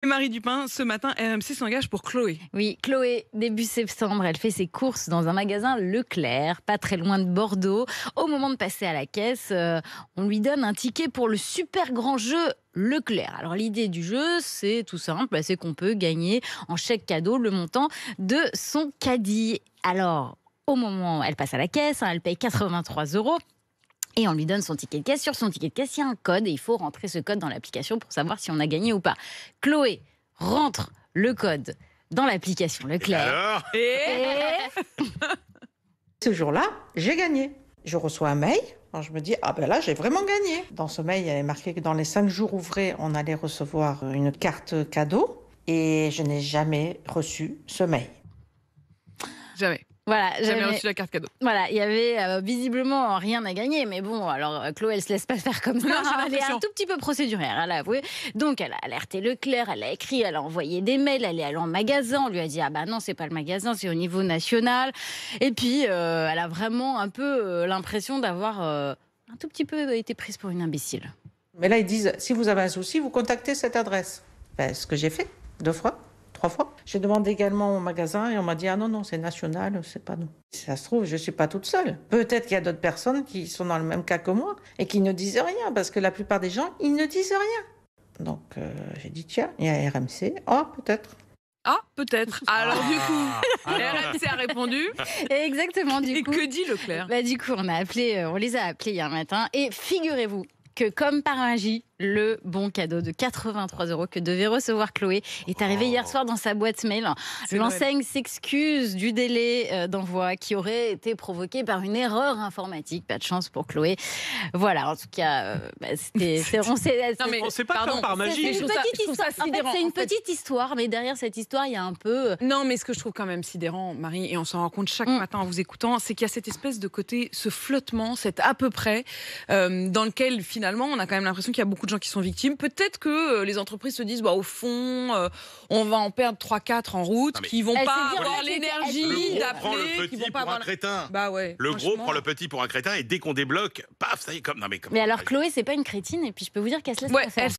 Marie Dupin, ce matin, RMC s'engage pour Chloé. Oui, Chloé, début septembre, elle fait ses courses dans un magasin Leclerc, pas très loin de Bordeaux. Au moment de passer à la caisse, on lui donne un ticket pour le super grand jeu Leclerc. Alors l'idée du jeu, c'est tout simple, c'est qu'on peut gagner en chèque cadeau le montant de son caddie. Alors, au moment où elle passe à la caisse, elle paye 83 €. Et on lui donne son ticket de caisse. Sur son ticket de caisse, il y a un code et il faut rentrer ce code dans l'application pour savoir si on a gagné ou pas. Chloé rentre le code dans l'application Leclerc. Ce jour-là, j'ai gagné. Je reçois un mail. Alors je me dis, ah ben là, j'ai vraiment gagné. Dans ce mail, il y avait marqué que dans les 5 jours ouvrés, on allait recevoir une carte cadeau. Et je n'ai jamais reçu ce mail. Jamais. Voilà, Jamais reçu la carte cadeau. Voilà, il y avait visiblement rien à gagner, mais bon, alors Chloé, elle se laisse pas faire comme ça. Non, j'ai Elle est l'impression. un tout petit peu procédurière, elle a avoué. Donc, elle a alerté Leclerc, elle a écrit, elle a envoyé des mails, elle est allée en magasin, on lui a dit ah bah non, c'est pas le magasin, c'est au niveau national. Et puis, elle a vraiment un peu l'impression d'avoir un tout petit peu été prise pour une imbécile. Mais là, ils disent, si vous avez un souci, vous contactez cette adresse. Ben, ce que j'ai fait, 2 fois. 3 fois. J'ai demandé également au magasin et on m'a dit « Ah non, non, c'est national, c'est pas nous ». Si ça se trouve, je ne suis pas toute seule. Peut-être qu'il y a d'autres personnes qui sont dans le même cas que moi et qui ne disent rien, parce que la plupart des gens, ils ne disent rien. Donc, j'ai dit « Tiens, il y a RMC. Oh, peut-être ». Ah, peut-être. Alors du coup, RMC a répondu. Exactement, du Et coup. que dit Leclerc? Du coup, on les a appelés hier matin et figurez-vous que comme par magie, le bon cadeau de 83 € que devait recevoir Chloé est arrivé hier soir dans sa boîte mail. C'est L'enseigne s'excuse du délai d'envoi qui aurait été provoqué par une erreur informatique. Pas de chance pour Chloé. Voilà, en tout cas, C'est pas comme par magie. c'est Je une trouve ça- petite je trouve ça histoire. En fait, sidérant, c'est en une fait. petite histoire, mais derrière cette histoire, il y a un peu... Non, mais ce que je trouve quand même sidérant, Marie, et on s'en rend compte chaque matin en vous écoutant, c'est qu'il y a cette espèce de côté, ce flottement, cet à peu près, dans lequel finalement on a quand même l'impression qu'il y a beaucoup de gens qui sont victimes. Peut-être que les entreprises se disent, au fond, on va en perdre 3-4 en route, Non, mais- qui vont Elle pas s'est dit, avoir en fait, l'énergie Le gros prend d'appeler, le qui petit vont pas pour avoir... un crétin. Bah ouais. Le gros franchement. prend le petit pour un crétin et dès qu'on débloque, paf, ça y est, comme. Non, mais, Mais alors Chloé, c'est pas une crétine et puis je peux vous dire qu'elle se laisse Ouais, pas faire. elle